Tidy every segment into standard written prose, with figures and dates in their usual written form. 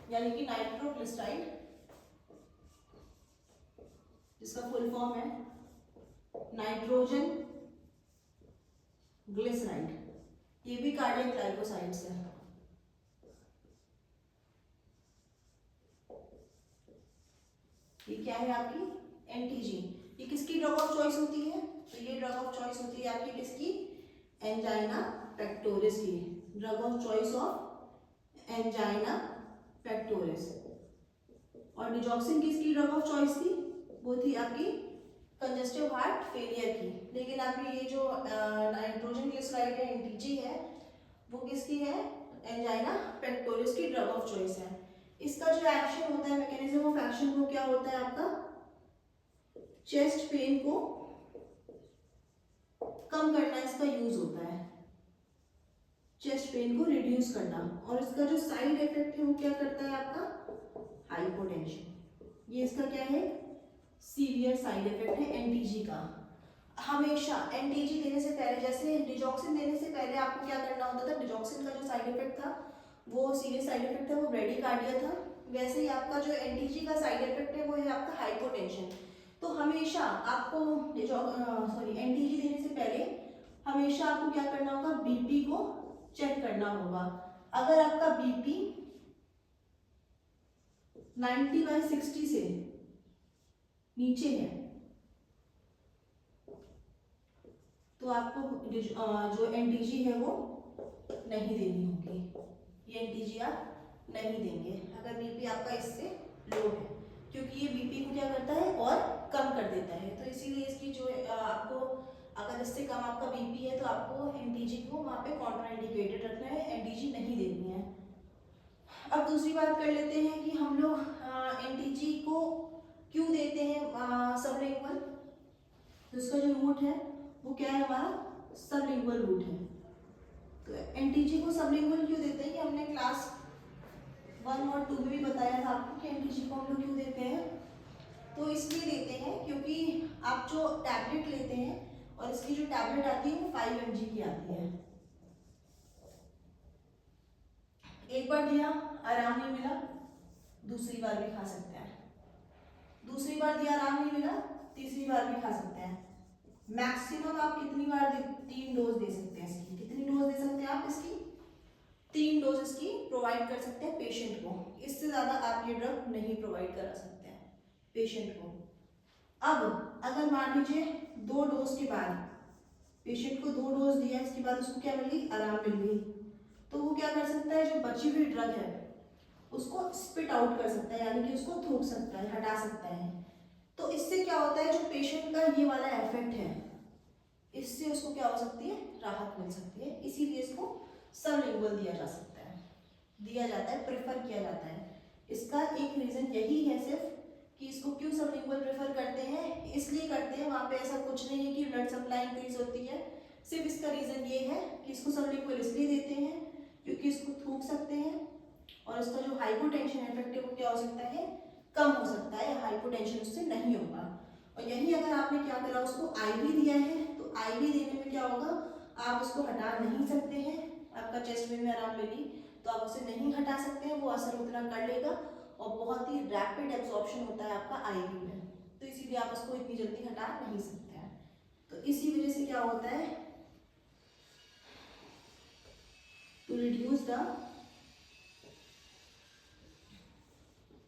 यानी कि नाइट्रोग्लिसराइड, जिसका फुल फॉर्म है नाइट्रोजन ग्लिसराइड, ये भी कार्डियक ग्लाइकोसाइड्स है। ये क्या है आपकी एनटीजी। ये किसकी ड्रग ऑफ चॉइस होती है? तो ये ड्रग ऑफ चॉइस होती है आपकी किसकी? एंजाइना पेक्टोरिस की, drug of choice of angina pectoris. और डिजॉक्सिन किसकी ड्रग ऑफ चॉइस थी? वो थी आपकी कंजेस्टिव हार्ट फेलियर की। लेकिन आपकी ये जो नाइट्रोजन ग्लिसराइड है, एनटीजी है, वो किसकी है? एंजाइना पेक्टोरिस की ड्रग ऑफ चॉइस है। इसका जो एक्शन होता है, मैकेनिज्म ऑफ एक्शन, वो क्या होता है आपका? चेस्ट पेन को कम करना इसका यूज होता है, चेस्ट पेन को रिड्यूस करना। और इसका जो साइड इफेक्ट है वो क्या करता है आपका? हाइपोटेंशन। ये इसका क्या है? सीवियर साइड इफेक्ट है एनटीजी का। हमेशा एनटीजी देने से पहले, जैसे डिजॉक्सिन देने से पहले आपको क्या करना होता था? डिजॉक्सिन का जो साइड इफेक्ट था, वो सीरियस साइड इफेक्ट था, वो ब्रेडिकार्डिया था। वैसे ही आपका जो एनटीजी का साइड इफेक्ट है वो है आपका हाइपोटेंशन। तो हमेशा आपको एनटीजी देने से पहले हमेशा आपको क्या करना होगा? बीपी को चेक करना होगा। अगर आपका बीपी 90/60 से नीचे है तो आपको जो एनटीजी है वो नहीं देनी होगी, ये एनटीजी आप नहीं देंगे अगर बीपी आपका इससे लो है, क्योंकि ये बीपी को क्या करता है? और कम कर देता है। तो इसीलिए इसकी जो आपको, अगर इससे कम आपका बीपी है तो आपको एनटीजी को वहाँ पे कॉन्ट्राइंडिकेटेड रखना है, एनटीजी नहीं देनी है। अब दूसरी बात कर लेते हैं कि हम लोग एनटीजी को क्यों देते हैं सबलिंगुअल। तो इसका जो रूट है वो क्या है? हमारा सबलिंगुअल रूट है। तो एनटीजी को सबलिंगुअल क्यों देते हैं? कि हमने क्लास 1 और 2 में भी बताया था आपको कि एनटीजी को हम लोग क्यों देते हैं। तो इसलिए देते हैं क्योंकि आप जो टैबलेट लेते हैं, और इसकी जो टैबलेट आती है वो 5 mg की आती है। एक बार दिया, आराम नहीं मिला, दूसरी बार भी खा सकते हैं। दूसरी बार दिया, आराम नहीं मिला, तीसरी बार भी खा सकते हैं। मैक्सिमम आप कितनी बार 3 डोज दे सकते हैं इसकी। कितनी डोज दे सकते हैं आप इसकी? 3 डोज इसकी प्रोवाइड कर सकते हैं पेशेंट को। इससे ज़्यादा आप ये ड्रग नहीं प्रोवाइड करा सकते हैं पेशेंट को। अब अगर मान लीजिए 2 डोज के बाद पेशेंट को 2 डोज दिया, इसके बाद उसको क्या मिल गई? आराम मिल गई, तो वो क्या कर सकता है? जो बची हुई ड्रग है उसको स्पिट आउट कर सकता है, यानी कि उसको थूक सकता है, हटा सकता है। तो इससे क्या होता है? जो पेशेंट का ये वाला इफेक्ट है, इससे उसको क्या हो सकती है? राहत मिल सकती है। इसीलिए इसको सबलिंगुअल दिया जा सकता है, दिया जाता है, प्रेफर किया जाता है। इसका एक रीजन यही है सिर्फ कि इसको क्यों सबलिंगुअल प्रेफर करते हैं। इसलिए करते हैं, वहाँ पे ऐसा कुछ नहीं है कि ब्लड सप्लाई इंक्रीज होती है। सिर्फ इसका रीजन ये है कि इसको सबलिंगुअल इसलिए देते हैं क्योंकि इसको थूक सकते हैं, और इसका जो हाइपोटेंशन इफेक्ट है वो क्या हो सकता है? कम हो सकता है, हाइपोटेंशन उससे नहीं होगा। और यही अगर आपने क्या करा, उसको आईवी दिया है, तो आईवी देने में क्या होगा? आप उसको हटा नहीं सकते हैं। आपका चेस्ट में आराम मिली तो आप उसे नहीं हटा सकते हैं, वो असर उतना कर लेगा और बहुत ही रैपिड एब्जॉर्प्शन होता है आपका आईवी में, तो इसीलिए आप उसको इतनी जल्दी हटा नहीं सकते हैं। तो इसी वजह से क्या होता है? To reduce the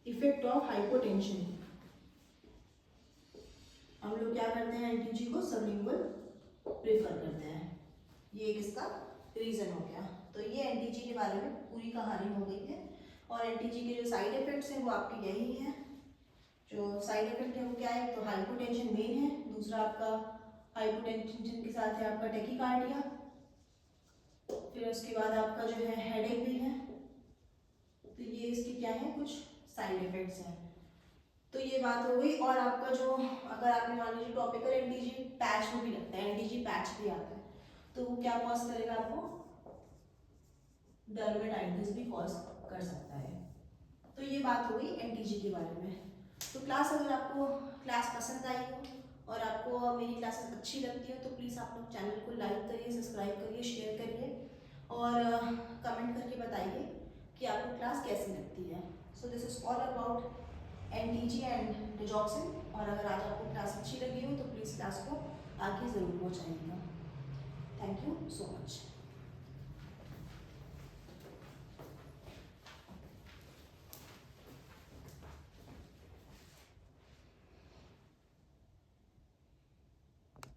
effect of hypotension हम लोग क्या करते हैं? एनटीजी को सबलिंगुअल प्रेफर करते हैं। ये एक इसका रीजन हो गया। तो ये एनटीजी के बारे में पूरी कहानी हो गई है। और एनटीजी के जो साइड इफेक्ट्स हैं वो आपके यही हैं। जो साइड इफेक्ट है वो क्या है? तो हाइपोटेंशन मेन है, दूसरा आपका हाइपोटेंशन के साथ है आपका टेकीकार्डिया, फिर उसके बाद आपका जो है हेडेक भी है। तो ये इसके क्या है? कुछ साइड इफेक्ट्स हैं। तो ये बात हो गई। और आपका जो, अगर आपने मान लीजिए टॉपिकल एनटीजी पैच में भी लगता है, एनटीजी पैच भी आता है, तो वो क्या कॉज करेगा? आपको डर्मेटाइटिस भी कॉज कर सकता है। तो ये बात हो गई एनटीजी के बारे में। तो क्लास, अगर आपको क्लास पसंद आई हो और आपको मेरी क्लासेस अच्छी लगती हो तो प्लीज़ आप लोग चैनल को लाइक करिए, सब्सक्राइब करिए, शेयर करिए और कमेंट करके बताइए कि आपको क्लास कैसी लगती है। So this is all about NTG and digoxin. और अगर आज आपको क्लास अच्छी लगी हो तो प्लीज़ क्लास को आगे ज़रूर पहुँचाइएगा। Thank you so much.